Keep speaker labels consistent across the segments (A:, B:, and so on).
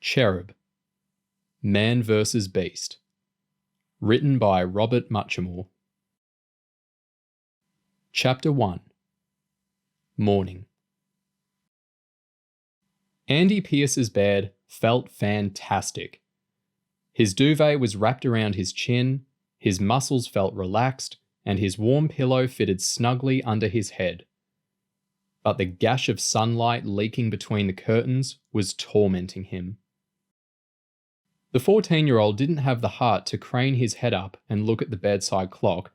A: Cherub, Man vs. Beast. Written by Robert Muchamore. Chapter 1. Morning. Andy Pierce's bed felt fantastic. His duvet was wrapped around his chin, his muscles felt relaxed, and his warm pillow fitted snugly under his head. But the gash of sunlight leaking between the curtains was tormenting him. The 14-year-old didn't have the heart to crane his head up and look at the bedside clock,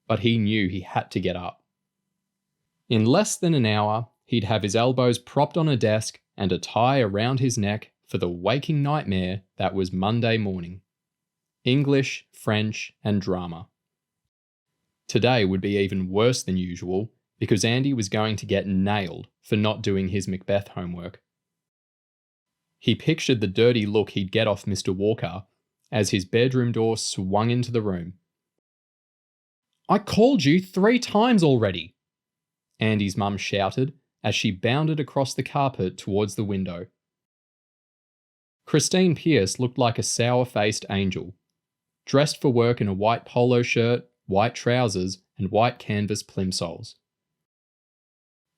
A: but he knew he had to get up. In less than an hour, he'd have his elbows propped on a desk and a tie around his neck for the waking nightmare that was Monday morning. English, French, and drama. Today would be even worse than usual because Andy was going to get nailed for not doing his Macbeth homework. He pictured the dirty look he'd get off Mr. Walker as his bedroom door swung into the room. "I called you 3 times already," Andy's mum shouted as she bounded across the carpet towards the window. Christine Pierce looked like a sour-faced angel, dressed for work in a white polo shirt, white trousers, and white canvas plimsolls.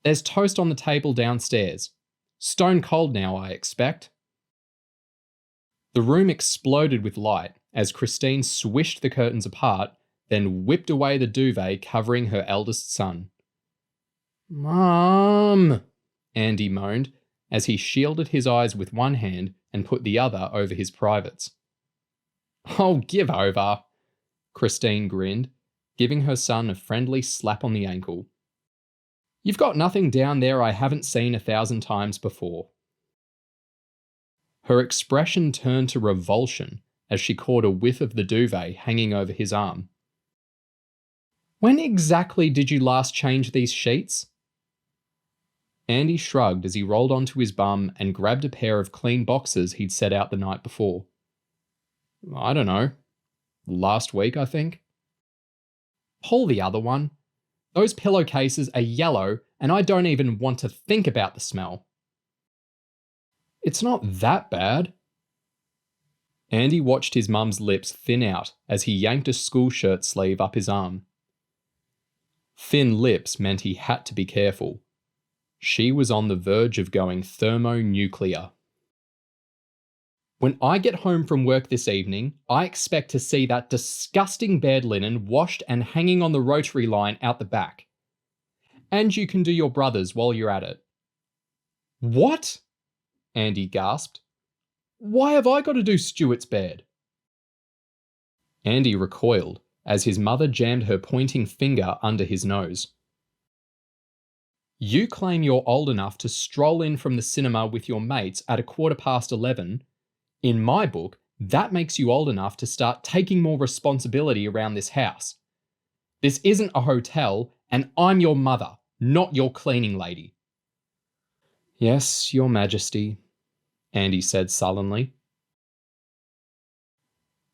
A: "There's toast on the table downstairs. Stone cold now, I expect." The room exploded with light as Christine swished the curtains apart, then whipped away the duvet covering her eldest son. "Mom," Andy moaned as he shielded his eyes with one hand and put the other over his privates. "Oh, give over," Christine grinned, giving her son a friendly slap on the ankle. "You've got nothing down there I haven't seen 1,000 times before." Her expression turned to revulsion as she caught a whiff of the duvet hanging over his arm. "When exactly did you last change these sheets?" Andy shrugged as he rolled onto his bum and grabbed a pair of clean boxers he'd set out the night before. "I don't know. Last week, I think." "Pull the other one. Those pillowcases are yellow and I don't even want to think about the smell." "It's not that bad." Andy watched his mum's lips thin out as he yanked a school shirt sleeve up his arm. Thin lips meant he had to be careful. She was on the verge of going thermonuclear. "When I get home from work this evening, I expect to see that disgusting bed linen washed and hanging on the rotary line out the back. And you can do your brother's while you're at it." "What?" Andy gasped. "Why have I got to do Stuart's bed?" Andy recoiled as his mother jammed her pointing finger under his nose. "You claim you're old enough to stroll in from the cinema with your mates at 11:15. In my book, that makes you old enough to start taking more responsibility around this house. This isn't a hotel, and I'm your mother, not your cleaning lady." "Yes, Your Majesty," Andy said sullenly.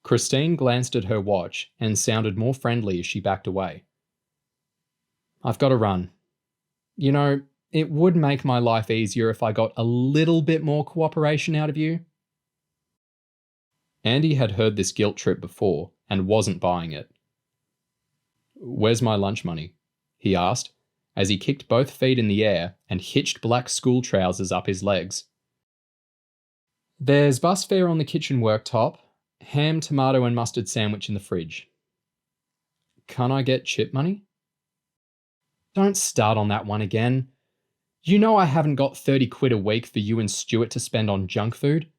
A: Christine glanced at her watch and sounded more friendly as she backed away. "I've got to run. You know, it would make my life easier if I got a little bit more cooperation out of you." Andy had heard this guilt trip before and wasn't buying it. "Where's my lunch money?" he asked, as he kicked both feet in the air and hitched black school trousers up his legs. "There's bus fare on the kitchen worktop, ham, tomato and mustard sandwich in the fridge." "Can't I get chip money?" "Don't start on that one again. You know I haven't got 30 quid a week for you and Stuart to spend on junk food."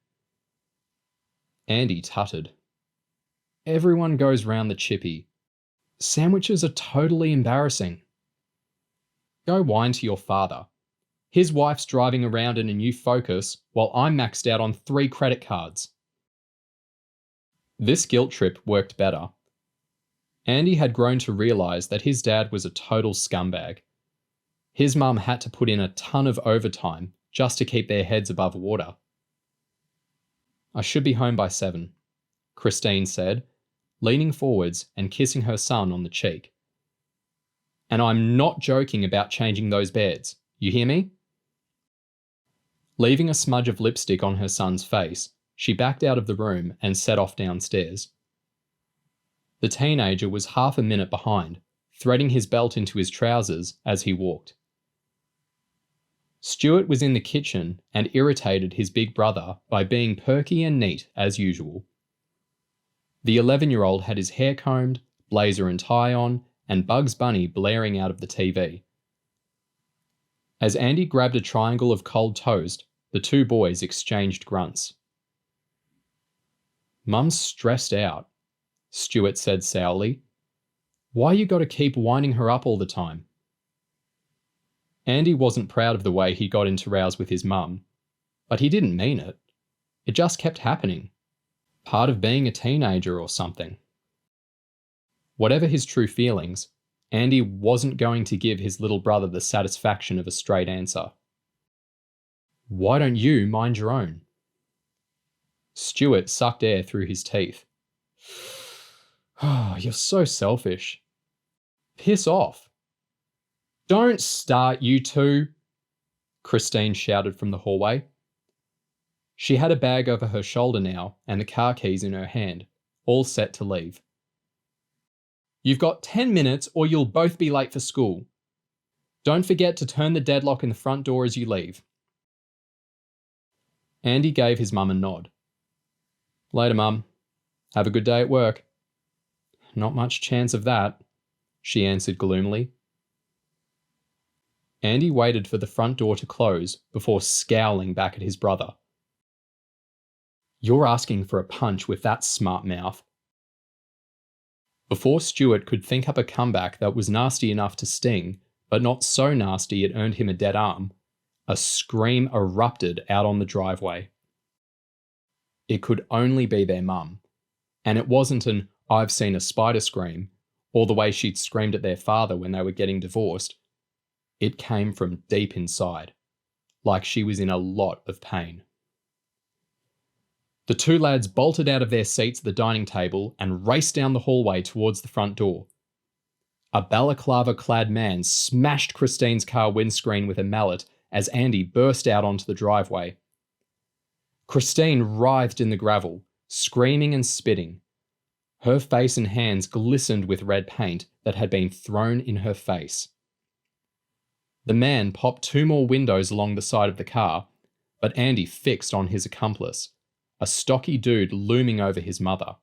A: Andy tutted. "Everyone goes round the chippy. Sandwiches are totally embarrassing." "Go whine to your father. His wife's driving around in a new Focus while I'm maxed out on 3 credit cards." This guilt trip worked better. Andy had grown to realise that his dad was a total scumbag. His mum had to put in a ton of overtime just to keep their heads above water. "I should be home by 7, Christine said, leaning forwards and kissing her son on the cheek. "And I'm not joking about changing those beds. You hear me?" Leaving a smudge of lipstick on her son's face, she backed out of the room and set off downstairs. The teenager was half a minute behind, threading his belt into his trousers as he walked. Stuart was in the kitchen and irritated his big brother by being perky and neat as usual. The 11-year-old had his hair combed, blazer and tie on, and Bugs Bunny blaring out of the TV. As Andy grabbed a triangle of cold toast, the two boys exchanged grunts. "Mum's stressed out," Stuart said sourly. "Why you gotta keep winding her up all the time?" Andy wasn't proud of the way he got into rows with his mum, but he didn't mean it. It just kept happening. Part of being a teenager or something. Whatever his true feelings, Andy wasn't going to give his little brother the satisfaction of a straight answer. "Why don't you mind your own?" Stuart sucked air through his teeth. "Oh, you're so selfish." "Piss off." "Don't start, you two," Christine shouted from the hallway. She had a bag over her shoulder now and the car keys in her hand, all set to leave. "You've got 10 minutes or you'll both be late for school. Don't forget to turn the deadlock in the front door as you leave." Andy gave his mum a nod. "Later, Mum. Have a good day at work." "Not much chance of that," she answered gloomily. Andy waited for the front door to close before scowling back at his brother. "You're asking for a punch with that smart mouth." Before Stuart could think up a comeback that was nasty enough to sting, but not so nasty it earned him a dead arm, a scream erupted out on the driveway. It could only be their mum, and it wasn't an "I've seen a spider" scream, or the way she'd screamed at their father when they were getting divorced. It came from deep inside, like she was in a lot of pain. The two lads bolted out of their seats at the dining table and raced down the hallway towards the front door. A balaclava-clad man smashed Christine's car windscreen with a mallet as Andy burst out onto the driveway. Christine writhed in the gravel, screaming and spitting. Her face and hands glistened with red paint that had been thrown in her face. The man popped 2 more windows along the side of the car, but Andy fixed on his accomplice, a stocky dude looming over his mother.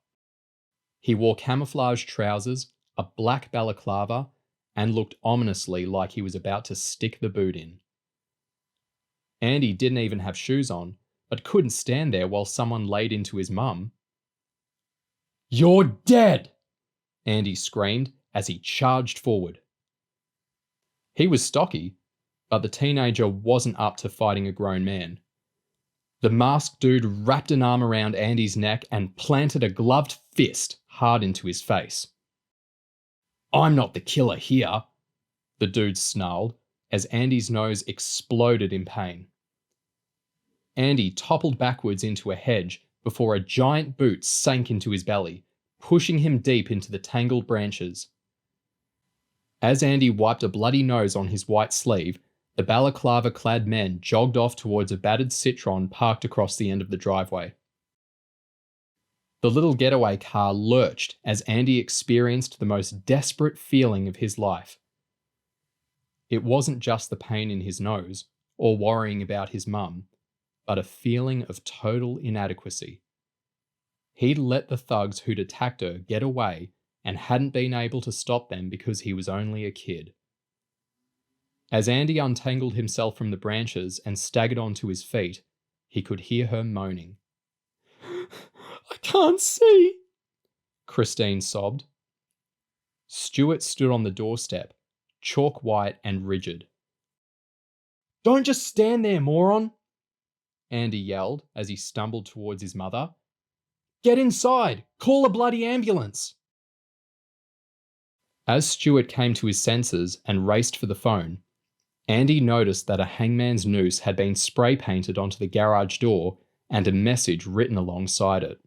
A: He wore camouflage trousers, a black balaclava, and looked ominously like he was about to stick the boot in. Andy didn't even have shoes on, but couldn't stand there while someone laid into his mum. "You're dead!" Andy screamed as he charged forward. He was stocky, but the teenager wasn't up to fighting a grown man. The masked dude wrapped an arm around Andy's neck and planted a gloved fist hard into his face. "I'm not the killer here," the dude snarled as Andy's nose exploded in pain. Andy toppled backwards into a hedge before a giant boot sank into his belly, pushing him deep into the tangled branches. As Andy wiped a bloody nose on his white sleeve, the balaclava-clad men jogged off towards a battered Citroen parked across the end of the driveway. The little getaway car lurched as Andy experienced the most desperate feeling of his life. It wasn't just the pain in his nose, or worrying about his mum, but a feeling of total inadequacy. He'd let the thugs who'd attacked her get away and hadn't been able to stop them because he was only a kid. As Andy untangled himself from the branches and staggered onto his feet, he could hear her moaning. "I can't see," Christine sobbed. Stuart stood on the doorstep, chalk white and rigid. "Don't just stand there, moron," Andy yelled as he stumbled towards his mother. "Get inside! Call a bloody ambulance!" As Stuart came to his senses and raced for the phone, Andy noticed that a hangman's noose had been spray painted onto the garage door and a message written alongside it.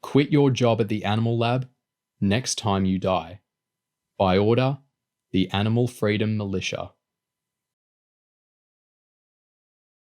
A: "Quit your job at the animal lab. Next time you die. By order, the Animal Freedom Militia."